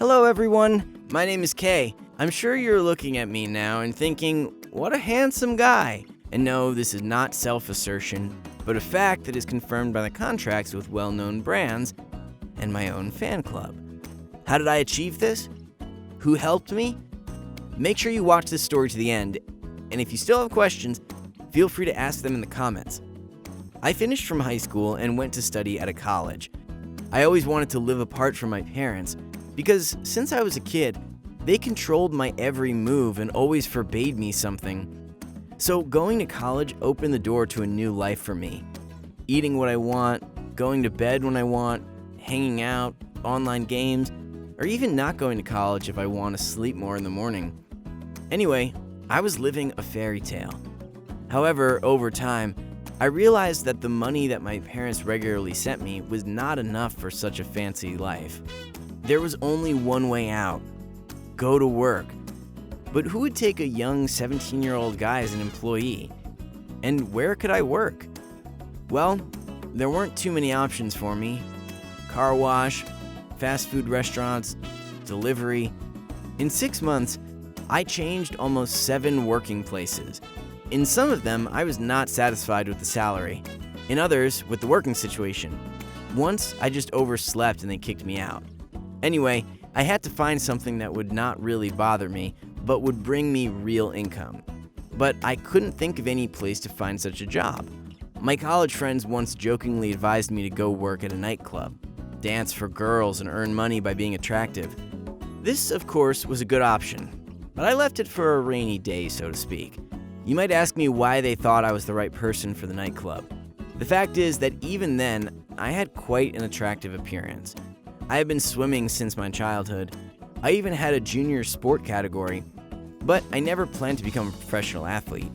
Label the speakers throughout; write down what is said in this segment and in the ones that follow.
Speaker 1: Hello everyone, my name is Kay. I'm sure you're looking at me now and thinking, what a handsome guy. And no, this is not self-assertion, but a fact that is confirmed by the contracts with well-known brands and my own fan club. How did I achieve this? Who helped me? Make sure you watch this story to the end, and if you still have questions, feel free to ask them in the comments. I finished from high school and went to study at a college. I always wanted to live apart from my parents because since I was a kid, they controlled my every move and always forbade me something. So going to college opened the door to a new life for me. Eating what I want, going to bed when I want, hanging out, online games, or even not going to college if I want to sleep more in the morning. Anyway, I was living a fairy tale. However, over time, I realized that the money that my parents regularly sent me was not enough for such a fancy life. There was only one way out: go to work. But who would take a young 17-year-old guy as an employee? And where could I work? Well, there weren't too many options for me. Car wash, fast food restaurants, delivery. In 6 months, I changed almost 7 working places. In some of them, I was not satisfied with the salary. In others, with the working situation. Once, I just overslept and they kicked me out. Anyway, I had to find something that would not really bother me, but would bring me real income. But I couldn't think of any place to find such a job. My college friends once jokingly advised me to go work at a nightclub, dance for girls, and earn money by being attractive. This, of course, was a good option, but I left it for a rainy day, so to speak. You might ask me why they thought I was the right person for the nightclub. The fact is that even then, I had quite an attractive appearance. I had been swimming since my childhood. I even had a junior sport category, but I never planned to become a professional athlete.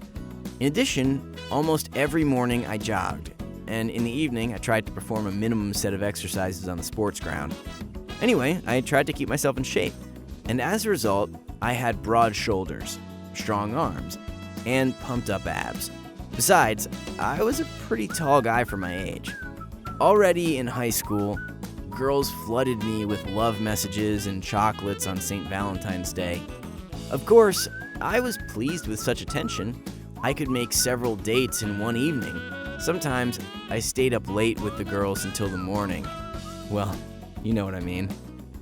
Speaker 1: In addition, almost every morning I jogged, and in the evening I tried to perform a minimum set of exercises on the sports ground. Anyway, I tried to keep myself in shape, and as a result, I had broad shoulders, strong arms, and pumped up abs. Besides, I was a pretty tall guy for my age. Already in high school, girls flooded me with love messages and chocolates on St. Valentine's Day. Of course, I was pleased with such attention. I could make several dates in one evening. Sometimes, I stayed up late with the girls until the morning. Well, you know what I mean.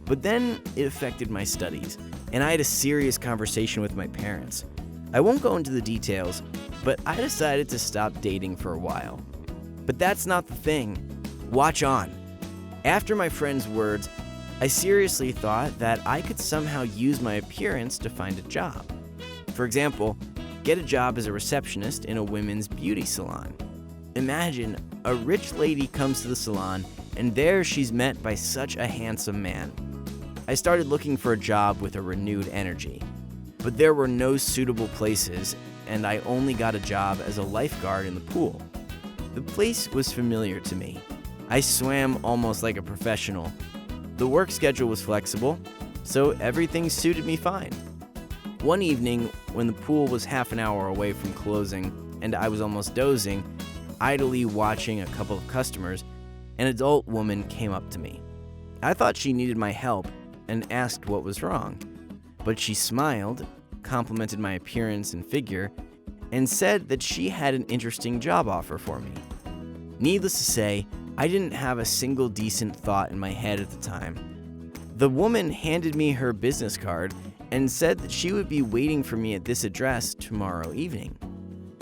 Speaker 1: But then, it affected my studies, and I had a serious conversation with my parents. I won't go into the details, but I decided to stop dating for a while. But that's not the thing. Watch on. After my friend's words, I seriously thought that I could somehow use my appearance to find a job. For example, get a job as a receptionist in a women's beauty salon. Imagine, a rich lady comes to the salon, and there she's met by such a handsome man. I started looking for a job with a renewed energy. But there were no suitable places, and I only got a job as a lifeguard in the pool. The place was familiar to me. I swam almost like a professional. The work schedule was flexible, so everything suited me fine. One evening, when the pool was half an hour away from closing and I was almost dozing, idly watching a couple of customers, an adult woman came up to me. I thought she needed my help and asked what was wrong. But she smiled, complimented my appearance and figure, and said that she had an interesting job offer for me. Needless to say, I didn't have a single decent thought in my head at the time. The woman handed me her business card and said that she would be waiting for me at this address tomorrow evening.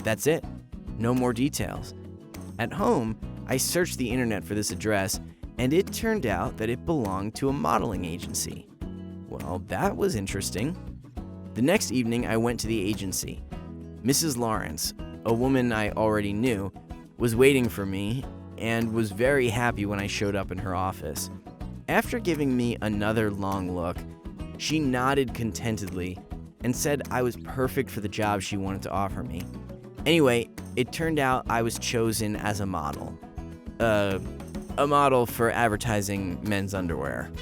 Speaker 1: That's it. No more details. At home, I searched the internet for this address, and it turned out that it belonged to a modeling agency. Well, that was interesting. The next evening, I went to the agency. Mrs. Lawrence, a woman I already knew, was waiting for me and was very happy when I showed up in her office. After giving me another long look, she nodded contentedly and said I was perfect for the job she wanted to offer me. Anyway, it turned out I was chosen as a model. A model for advertising men's underwear.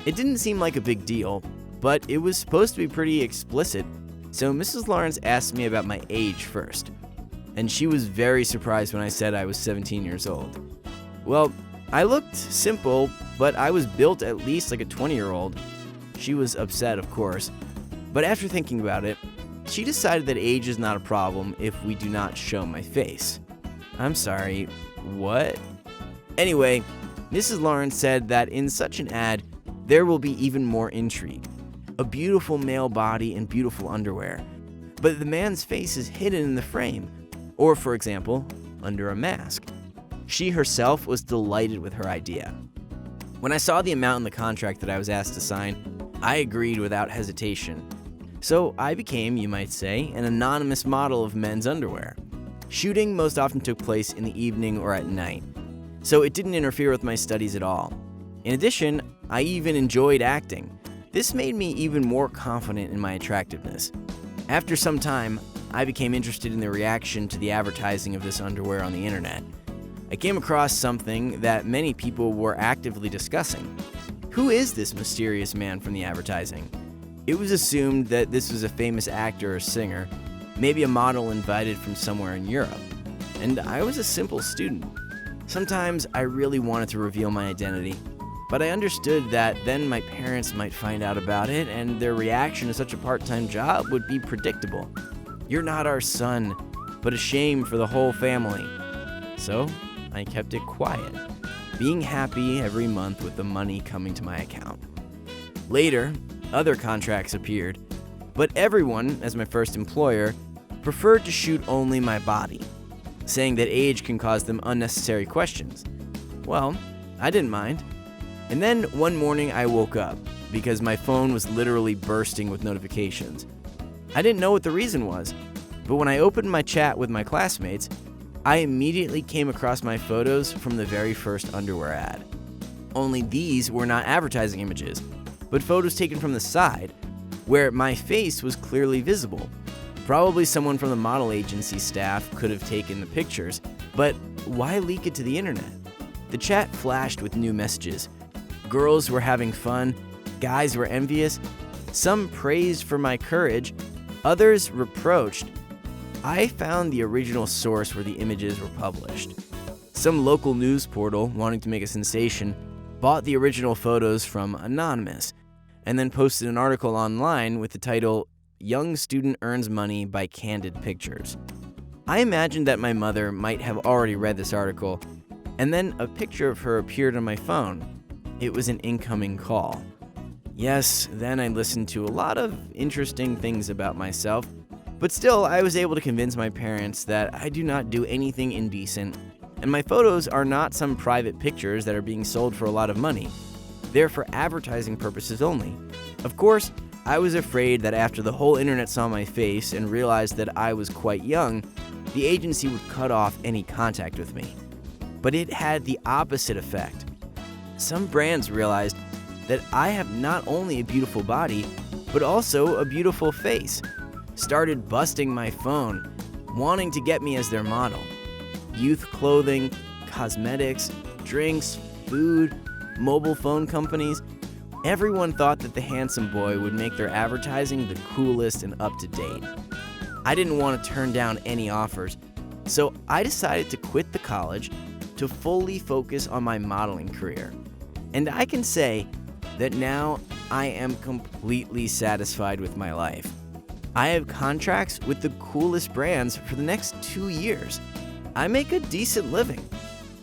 Speaker 1: It didn't seem like a big deal, but it was supposed to be pretty explicit, so Mrs. Lawrence asked me about my age first, and she was very surprised when I said I was 17 years old. Well, I looked simple, but I was built at least like a 20-year-old. She was upset, of course, but after thinking about it, she decided that age is not a problem if we do not show my face. I'm sorry, what? Anyway, Mrs. Lawrence said that in such an ad, there will be even more intrigue. A beautiful male body and beautiful underwear, but the man's face is hidden in the frame, or for example, under a mask. She herself was delighted with her idea. When I saw the amount in the contract that I was asked to sign, I agreed without hesitation. So I became, you might say, an anonymous model of men's underwear. Shooting most often took place in the evening or at night, so it didn't interfere with my studies at all. In addition, I even enjoyed acting. This made me even more confident in my attractiveness. After some time, I became interested in the reaction to the advertising of this underwear on the internet. I came across something that many people were actively discussing. Who is this mysterious man from the advertising? It was assumed that this was a famous actor or singer, maybe a model invited from somewhere in Europe. And I was a simple student. Sometimes I really wanted to reveal my identity, but I understood that then my parents might find out about it and their reaction to such a part-time job would be predictable. You're not our son, but a shame for the whole family. So I kept it quiet, being happy every month with the money coming to my account. Later, other contracts appeared, but everyone, as my first employer, preferred to shoot only my body, saying that age can cause them unnecessary questions. Well, I didn't mind. And then one morning I woke up because my phone was literally bursting with notifications. I didn't know what the reason was, but when I opened my chat with my classmates, I immediately came across my photos from the very first underwear ad. Only these were not advertising images, but photos taken from the side, where my face was clearly visible. Probably someone from the model agency staff could have taken the pictures, but why leak it to the internet? The chat flashed with new messages. Girls were having fun, guys were envious, some praised for my courage, others reproached. I found the original source where the images were published. Some local news portal, wanting to make a sensation, bought the original photos from Anonymous, and then posted an article online with the title, "Young Student Earns Money by Candid Pictures." I imagined that my mother might have already read this article, and then a picture of her appeared on my phone. It was an incoming call. Yes, then I listened to a lot of interesting things about myself, but still I was able to convince my parents that I do not do anything indecent, and my photos are not some private pictures that are being sold for a lot of money. They're for advertising purposes only. Of course, I was afraid that after the whole internet saw my face and realized that I was quite young, the agency would cut off any contact with me. But it had the opposite effect. Some brands realized that I have not only a beautiful body, but also a beautiful face, started busting my phone, wanting to get me as their model. Youth clothing, cosmetics, drinks, food, mobile phone companies, everyone thought that the handsome boy would make their advertising the coolest and up-to-date. I didn't want to turn down any offers, so I decided to quit the college to fully focus on my modeling career. And I can say that now I am completely satisfied with my life. I have contracts with the coolest brands for the next 2 years. I make a decent living.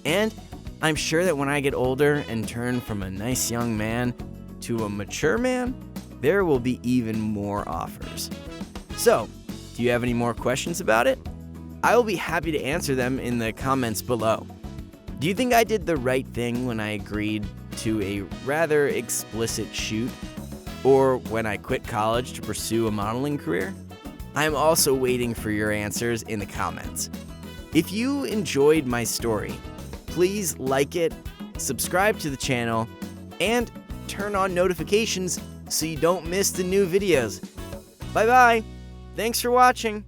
Speaker 1: And I'm sure that when I get older and turn from a nice young man to a mature man, there will be even more offers. So, do you have any more questions about it? I will be happy to answer them in the comments below. Do you think I did the right thing when I agreed to a rather explicit shoot, or when I quit college to pursue a modeling career? I am also waiting for your answers in the comments. If you enjoyed my story, please like it, subscribe to the channel, and turn on notifications so you don't miss the new videos. Bye bye! Thanks for watching!